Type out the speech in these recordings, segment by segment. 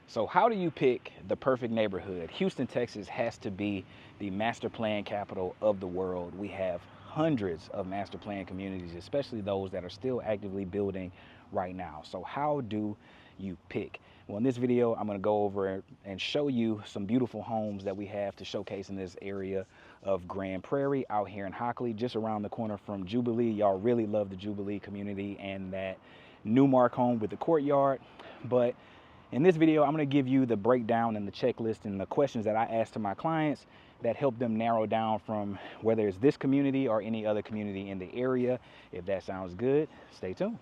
So how do you pick the perfect neighborhood? Houston, Texas has to be the master plan capital of the world. We have hundreds of master plan communities, especially those that are still actively building right now. So how do you pick? Well, in this video, I'm going to go over and show you some beautiful homes that we have to showcase in this area of Grand Prairie out here in Hockley, just around the corner from Jubilee. Y'all really love the Jubilee community and that Newmark home with the courtyard. But in this video, I'm going to give you the breakdown and the checklist and the questions that I ask to my clients that help them narrow down from whether it's this community or any other community in the area. If that sounds good, stay tuned.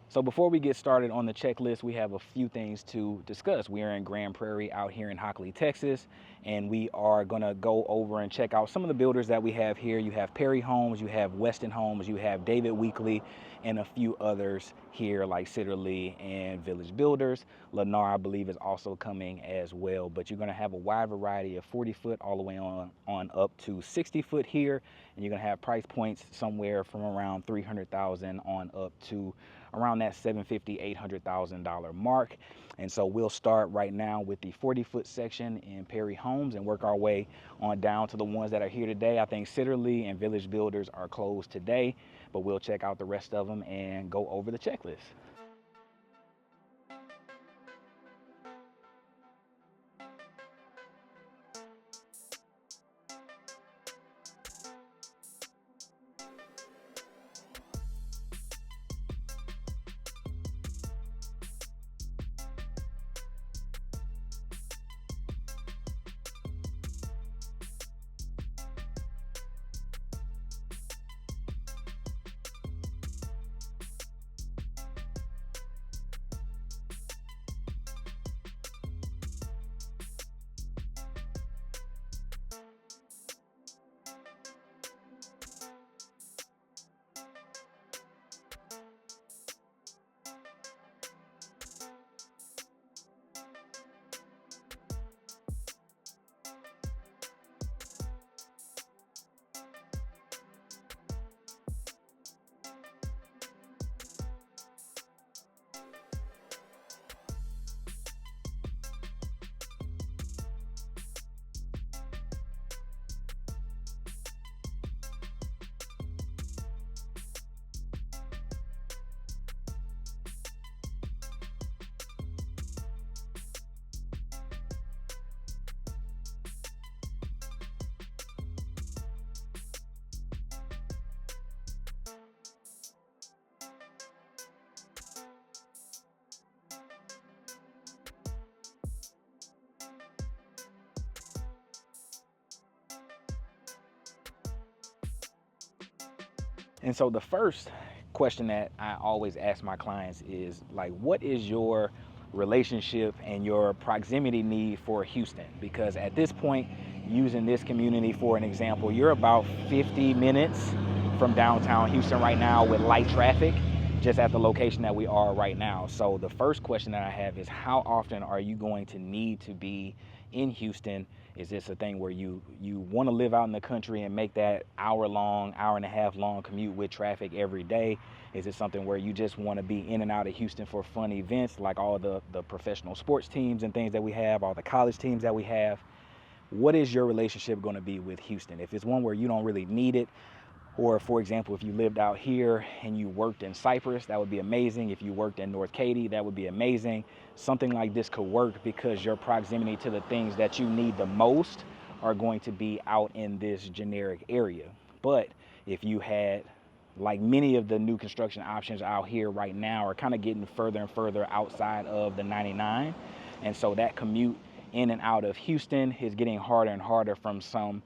So before we get started on the checklist, we have a few things to discuss. We are in Grand Prairie out here in Hockley, Texas, and we are gonna go over and check out some of the builders that we have here. You have Perry Homes, you have Weston Homes, you have David Weekley, and a few others here like Sitterly and Village Builders. Lennar, I believe, is also coming as well, but you're gonna have a wide variety of 40-foot all the way on up to 60-foot here, and you're gonna have price points somewhere from around $300,000 on up to around that $750,000, $800,000 mark. And so we'll start right now with the 40-foot section in Perry Homes and work our way on down to the ones that are here today. I think Sitterly and Village Builders are closed today, but we'll check out the rest of them and go over the checklist. And so the first question that I always ask my clients is like, what is your relationship and your proximity need for Houston? Because at this point, using this community for an example, you're about 50 minutes from downtown Houston right now with light traffic, just at the location that we are right now. So the first question that I have is, how often are you going to need to be in Houston? Is this a thing where you want to live out in the country and make that hour and a half long commute with traffic every day? Is it something where you just want to be in and out of Houston for fun events like all the professional sports teams and things that we have, all the college teams that we have? What is your relationship going to be with Houston? If it's one where you don't really need it, or for example, if you lived out here and you worked in Cypress, that would be amazing. If you worked in North Katy, that would be amazing. Something like this could work because your proximity to the things that you need the most are going to be out in this generic area. But if you had, like many of the new construction options out here right now are kind of getting further and further outside of the 99. And so that commute in and out of Houston is getting harder and harder from some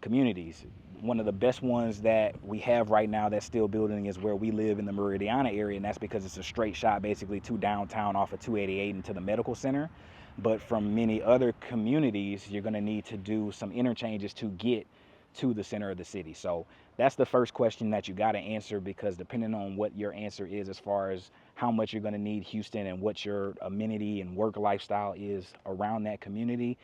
communities. One of the best ones that we have right now that's still building is where we live in the Meridiana area, and that's because it's a straight shot basically to downtown off of 288 into the medical center. But from many other communities, you're going to need to do some interchanges to get to the center of the city. So that's the first question that you got to answer, because depending on what your answer is as far as how much you're going to need Houston and what your amenity and work lifestyle is around that community,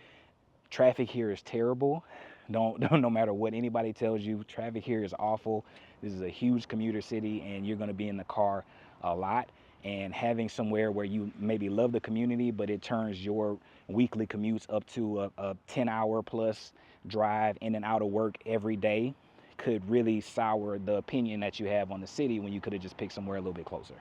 traffic here is terrible. No matter what anybody tells you, traffic here is awful. This is a huge commuter city and you're going to be in the car a lot. and having somewhere where you maybe love the community, but it turns your weekly commutes up to a 10-hour plus drive in and out of work every day could really sour the opinion that you have on the city when you could have just picked somewhere a little bit closer.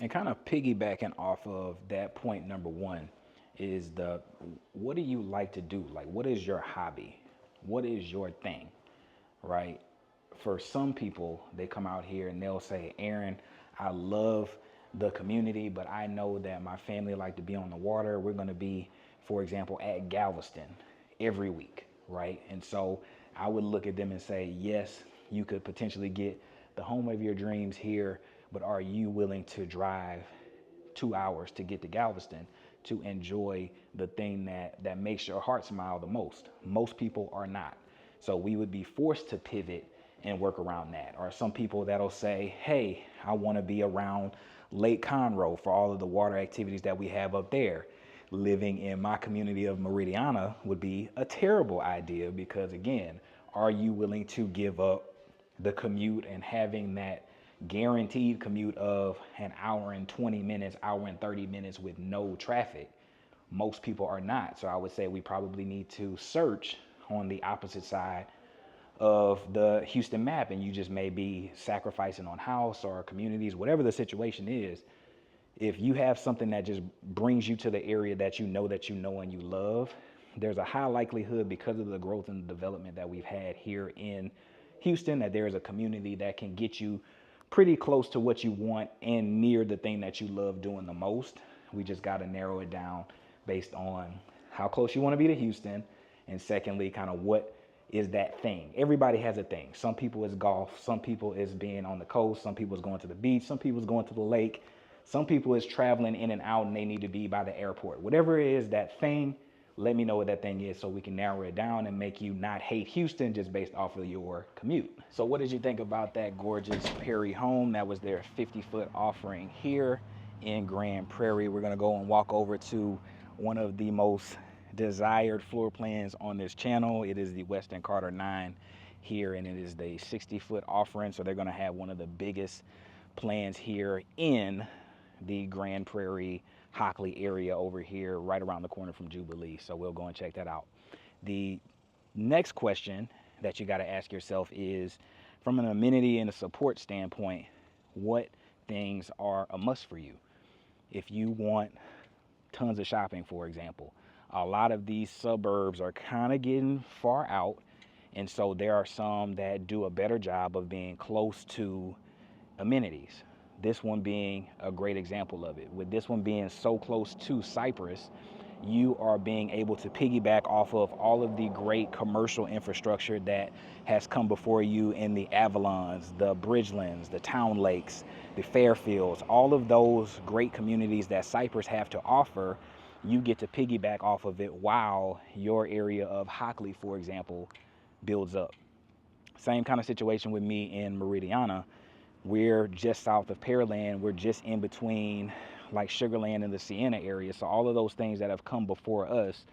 And kind of piggybacking off of that point number one is the what do you like to do? Like, what is your hobby? What is your thing, right? For some people, they come out here and they'll say, Aaron, I love the community, but I know that my family like to be on the water. We're going to be, for example, at Galveston every week, right? And so I would look at them and say, yes, you could potentially get the home of your dreams here, but are you willing to drive 2 hours to get to Galveston to enjoy the thing that makes your heart smile the most? Most people are not. So we would be forced to pivot and work around that. Or some people that'll say, hey, I want to be around Lake Conroe for all of the water activities that we have up there. Living in my community of Meridiana would be a terrible idea because, again, are you willing to give up the commute and having that guaranteed commute of an hour and 20 minutes, hour and 30 minutes with no traffic? Most people are not. So I would say we probably need to search on the opposite side of the Houston map, and you just may be sacrificing on house or communities, whatever the situation is. If you have something that just brings you to the area that you know and you love, there's a high likelihood, because of the growth and development that we've had here in Houston, that there is a community that can get you pretty close to what you want and near the thing that you love doing the most. We just got to narrow it down based on how close you want to be to Houston, and secondly, kind of what is that thing. Everybody has a thing. Some people is golf, some people is being on the coast, some people is going to the beach, some people is going to the lake, some people is traveling in and out and they need to be by the airport. Whatever it is, that thing, let me know what that thing is so we can narrow it down and make you not hate Houston just based off of your commute. So what did you think about that gorgeous Perry home? That was their 50-foot offering here in Grand Prairie. We're gonna go and walk over to one of the most desired floor plans on this channel. It is the Weston Carter 9 here, and it is the 60-foot offering. So they're gonna have one of the biggest plans here in the Grand Prairie Hockley area over here, right around the corner from Jubilee. So we'll go and check that out. The next question that you got to ask yourself is, from an amenity and a support standpoint, what things are a must for you? If you want tons of shopping, for example, a lot of these suburbs are kind of getting far out, and so there are some that do a better job of being close to amenities. This one being a great example of it. With this one being so close to Cypress, you are being able to piggyback off of all of the great commercial infrastructure that has come before you in the Avalons, the Bridgelands, the Town Lakes, the Fairfields, all of those great communities that Cypress have to offer. you get to piggyback off of it while your area of Hockley, for example, builds up. Same kind of situation with me in Meridiana. We're just south of Pearland. We're just in between like Sugarland and the Sienna area. So all of those things that have come before us,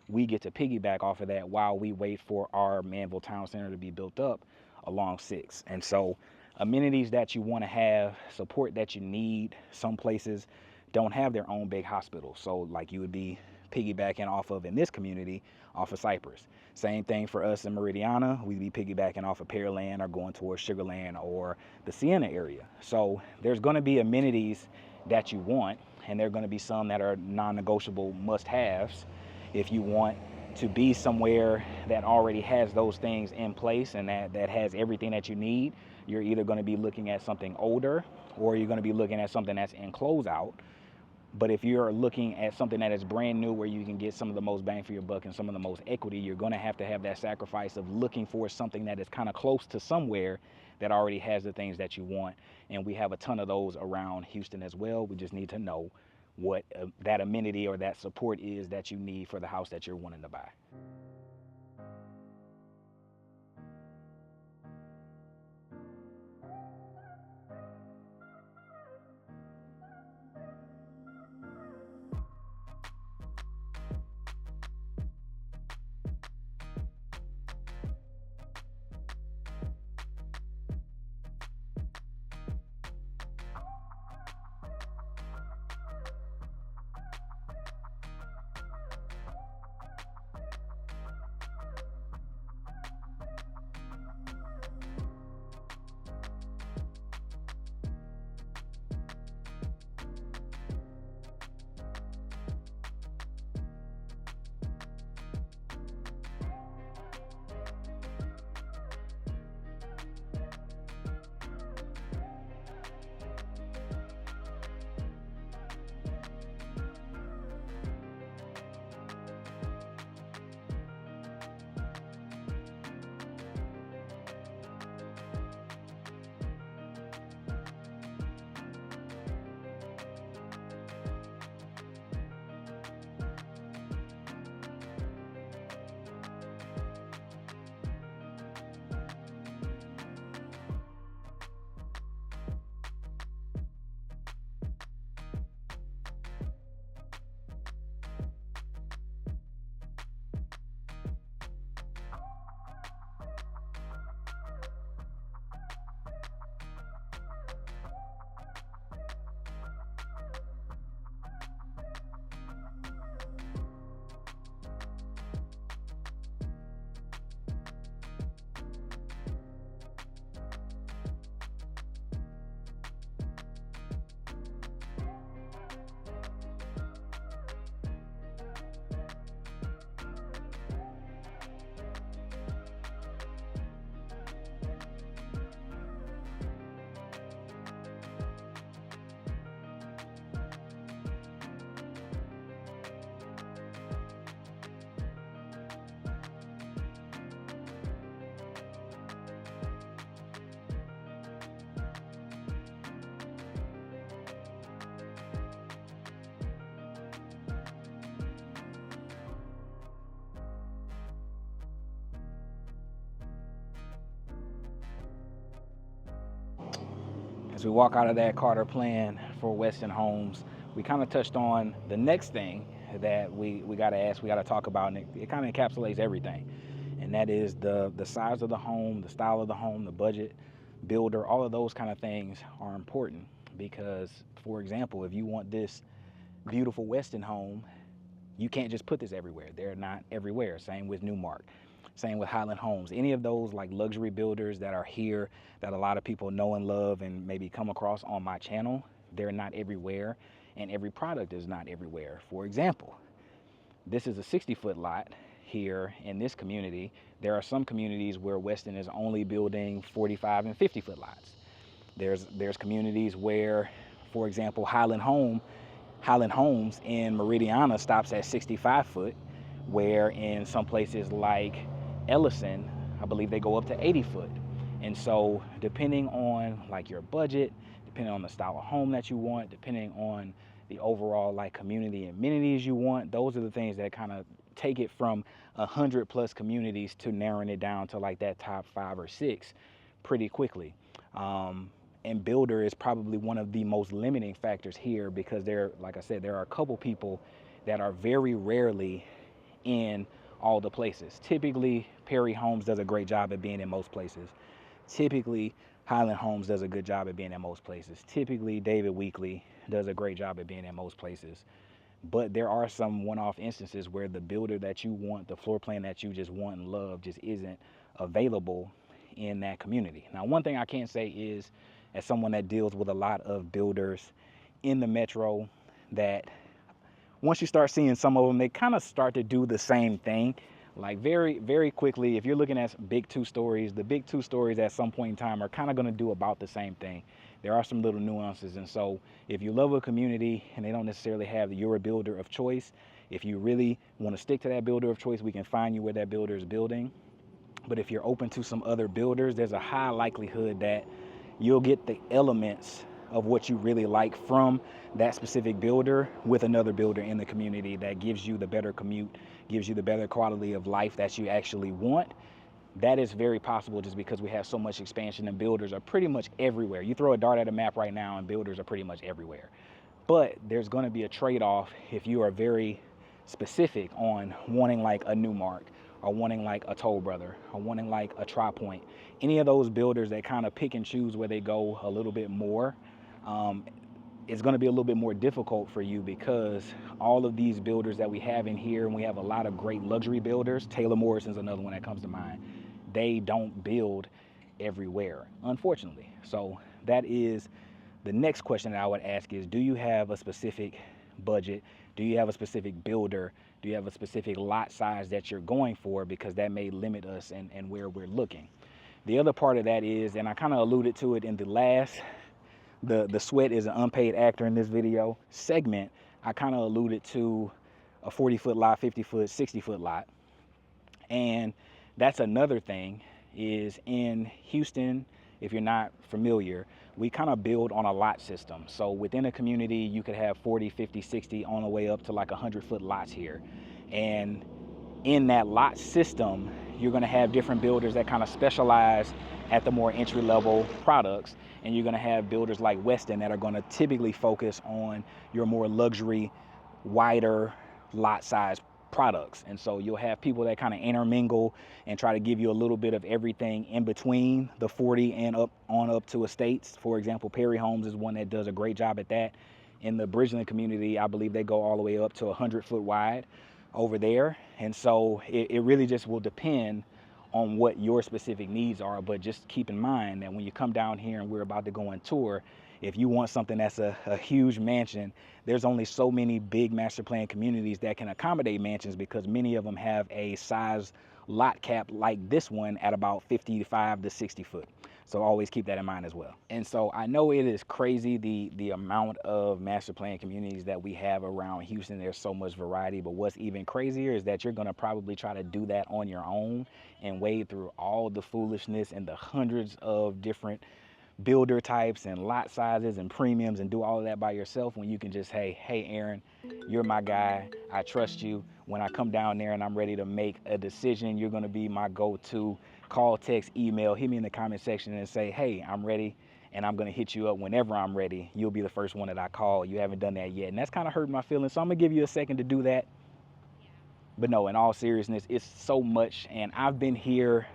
we get to piggyback off of that while we wait for our Manville Town Center to be built up along 6. And so amenities that you want to have, support that you need, some places don't have their own big hospital. So like you would be piggybacking off of in this community, off of Cypress. Same thing for us in Meridiana. We'd be piggybacking off of Pearland or going towards Sugarland or the Sienna area. So there's going to be amenities that you want, and there are going to be some that are non-negotiable must-haves. If you want to be somewhere that already has those things in place and that has everything that you need, you're either going to be looking at something older or you're going to be looking at something that's in closeout. But if you're looking at something that is brand new where you can get some of the most bang for your buck and some of the most equity, you're going to have that sacrifice of looking for something that is kind of close to somewhere that already has the things that you want. And we have a ton of those around Houston as well. We just need to know what that amenity or that support is that you need for the house that you're wanting to buy. As we walk out of that Carter plan for Weston Homes, we kind of touched on the next thing that we got to ask, we got to talk about, and it kind of encapsulates everything. And that is the size of the home, the style of the home, the budget, builder, all of those kind of things are important because, for example, if you want this beautiful Weston home, you can't just put this everywhere. They're not everywhere. Same with Newmark. Same with Highland Homes. Any of those like luxury builders that are here that a lot of people know and love and maybe come across on my channel, they're not everywhere, and every product is not everywhere. For example, this is a 60-foot lot here in this community. There are some communities where Weston is only building 45 and 50-foot lots. There's communities where, for example, Highland Homes in Meridiana stops at 65 foot, where in some places like Ellison, I believe they go up to 80 foot. And so depending on like your budget, depending on the style of home that you want, depending on the overall like community amenities you want. Those are the things that kind of take it from 100+ communities to narrowing it down to like that top 5 or 6 pretty quickly. And builder is probably one of the most limiting factors here, because there, like I said, there are a couple people that are very rarely in all the places. Typically, Perry Homes does a great job at being in most places. Typically, Highland Homes does a good job at being in most places. Typically, David Weekley does a great job at being in most places. But there are some one-off instances where the builder that you want, the floor plan that you just want and love, just isn't available in that community. Now, one thing I can say is, as someone that deals with a lot of builders in the metro, that once you start seeing some of them, they kind of start to do the same thing. Like very, very quickly, if you're looking at big 2 stories, the big 2 stories at some point in time are kind of going to do about the same thing. There are some little nuances. And so if you love a community and they don't necessarily have your builder of choice, if you really want to stick to that builder of choice, we can find you where that builder is building. But if you're open to some other builders, there's a high likelihood that you'll get the elements of what you really like from that specific builder with another builder in the community that gives you the better commute, gives you the better quality of life that you actually want. That is very possible just because we have so much expansion and builders are pretty much everywhere. You throw a dart at a map right now and builders are pretty much everywhere. But there's going to be a trade-off if you are very specific on wanting like a Newmark, or wanting like a Toll Brother, or wanting like a Tri-Point. Any of those builders that kind of pick and choose where they go a little bit more, it's going to be a little bit more difficult for you, because all of these builders that we have in here, and we have a lot of great luxury builders. Taylor Morrison's another one that comes to mind. They don't build everywhere, unfortunately. So that is the next question that I would ask is, do you have a specific budget? Do you have a specific builder? Do you have a specific lot size that you're going for? Because that may limit us and where we're looking. The other part of that is, and I kind of alluded to it in the last, the sweat is an unpaid actor in this video segment, I kind of alluded to a 40-foot lot, 50-foot, 60-foot lot. And that's another thing, is in Houston, if you're not familiar, we kind of build on a lot system. So within a community, you could have 40, 50, 60 on the way up to like 100-foot lots here. And in that lot system, you're going to have different builders that kind of specialize at the more entry-level products. And you're going to have builders like Weston that are going to typically focus on your more luxury, wider lot size products. And so you'll have people that kind of intermingle and try to give you a little bit of everything in between the 40 and up to estates. For example, Perry Homes is one that does a great job at that. In the Bridgeland community, I believe they go all the way up to 100-foot wide over there. And so it really just will depend on what your specific needs are. But just keep in mind that when you come down here and we're about to go on tour, if you want something that's a huge mansion, there's only so many big master plan communities that can accommodate mansions, because many of them have a size lot cap like this one at about 55 to 60 foot. So always keep that in mind as well. And so I know it is crazy the amount of master plan communities that we have around Houston. There's so much variety, but what's even crazier is that you're gonna probably try to do that on your own and wade through all the foolishness and the hundreds of different builder types and lot sizes and premiums and do all of that by yourself, when you can just, hey Aaron, you're my guy, I trust you. When I come down there and I'm ready to make a decision, you're gonna be my go-to. Call, text, email, hit me in the comment section and say, hey, I'm ready, and I'm gonna hit you up whenever I'm ready. You'll be the first one that I call. You haven't done that yet, and that's kind of hurting my feelings, so I'm gonna give you a second to do that. But no, in all seriousness, it's so much, and I've been here,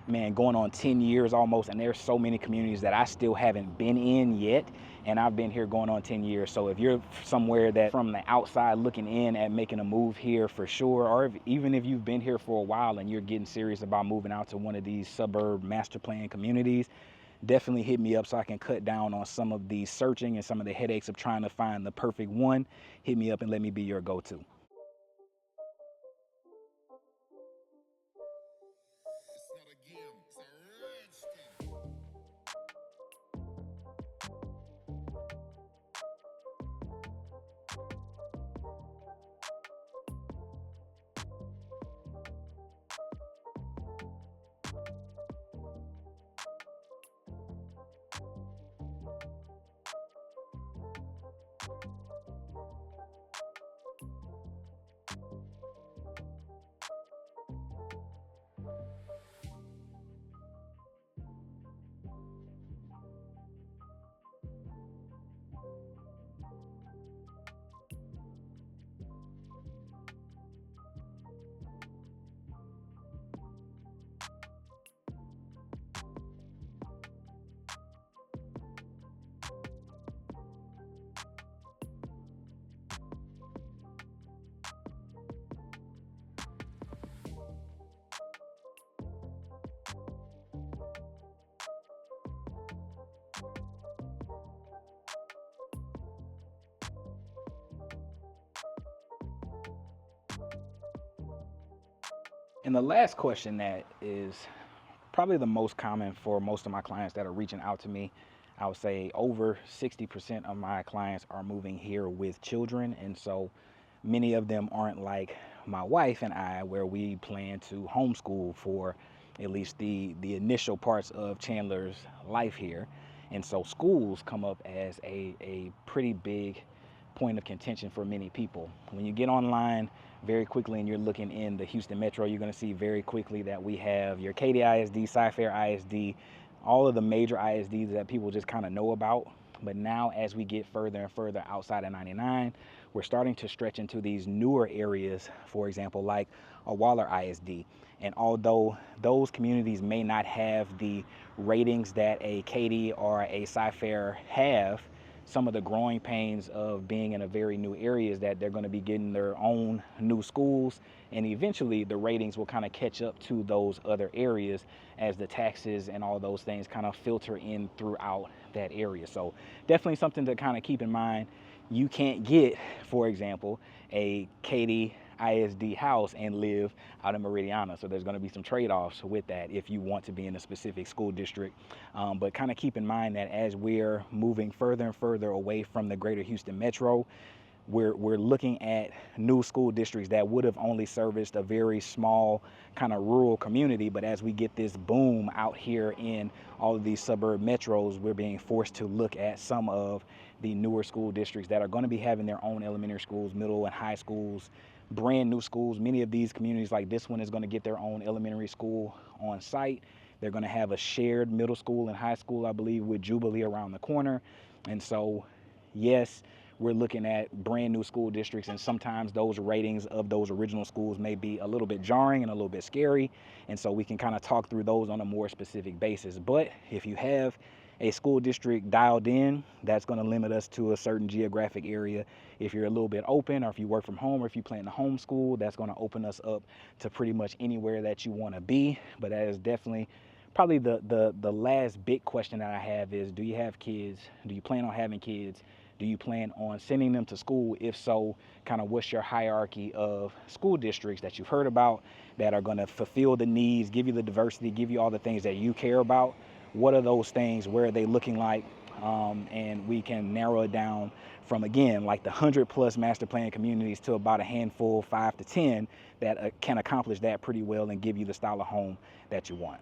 man, going on 10 years almost, and there's so many communities that I still haven't been in yet, and I've been here going on 10 years. So if you're somewhere that from the outside looking in at making a move here for sure, or even if you've been here for a while and you're getting serious about moving out to one of these suburb master plan communities, definitely hit me up so I can cut down on some of the searching and some of the headaches of trying to find the perfect one. Hit me up and let me be your go-to. And the last question that is probably the most common for most of my clients that are reaching out to me, I would say over 60% of my clients are moving here with children. And so many of them aren't like my wife and I, where we plan to homeschool for at least the initial parts of Chandler's life here. And so schools come up as a pretty big point of contention for many people. When you get online very quickly and you're looking in the Houston Metro, you're going to see very quickly that we have your Katy ISD, Cy-Fair ISD, all of the major ISDs that people just kind of know about. But now as we get further and further outside of 99, we're starting to stretch into these newer areas, for example, like a Waller ISD. And although those communities may not have the ratings that a Katy or a Cy-Fair have, some of the growing pains of being in a very new area is that they're going to be getting their own new schools, and eventually the ratings will kind of catch up to those other areas as the taxes and all those things kind of filter in throughout that area. So definitely something to kind of keep in mind. You can't get, for example, a Katy ISD house and live out in Meridiana. So there's going to be some trade-offs with that if you want to be in a specific school district. But kind of keep in mind that as we're moving further and further away from the greater Houston Metro, we're looking at new school districts that would have only serviced a very small kind of rural community. But as we get this boom out here in all of these suburb metros, we're being forced to look at some of the newer school districts that are going to be having their own elementary schools, middle and high schools, brand new schools. Many of these communities like this one is going to get their own elementary school on site. They're going to have a shared middle school and high school, I believe, with Jubilee around the corner. And so, yes, we're looking at brand new school districts, and sometimes those ratings of those original schools may be a little bit jarring and a little bit scary. And so we can kind of talk through those on a more specific basis. But if you have a school district dialed in, that's going to limit us to a certain geographic area. If you're a little bit open, or if you work from home, or if you plan to homeschool, that's going to open us up to pretty much anywhere that you want to be. But that is definitely probably the last big question that I have is, do you have kids? Do you plan on having kids? Do you plan on sending them to school? If so, kind of what's your hierarchy of school districts that you've heard about that are going to fulfill the needs, give you the diversity, give you all the things that you care about? What are those things? Where are they looking like? And we can narrow it down from, again, like the 100+ master plan communities to about a handful, 5 to 10, that can accomplish that pretty well and give you the style of home that you want.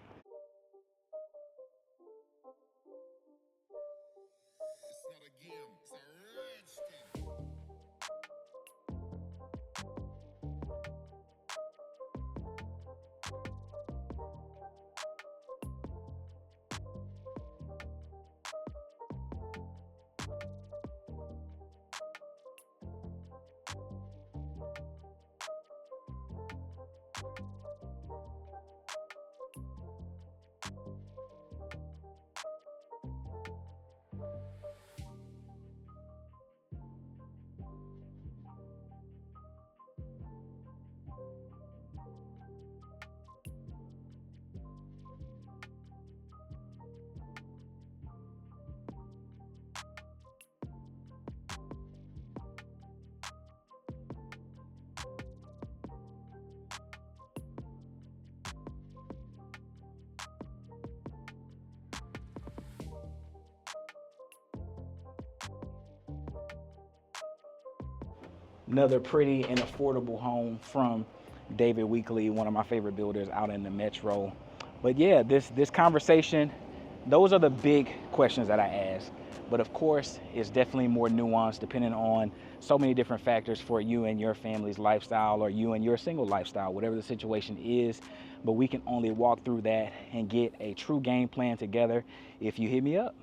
Another pretty and affordable home from David Weekly, one of my favorite builders out in the metro. But yeah, this conversation, those are the big questions that I ask. But of course, it's definitely more nuanced depending on so many different factors for you and your family's lifestyle, or you and your single lifestyle, whatever the situation is. But we can only walk through that and get a true game plan together if you hit me up.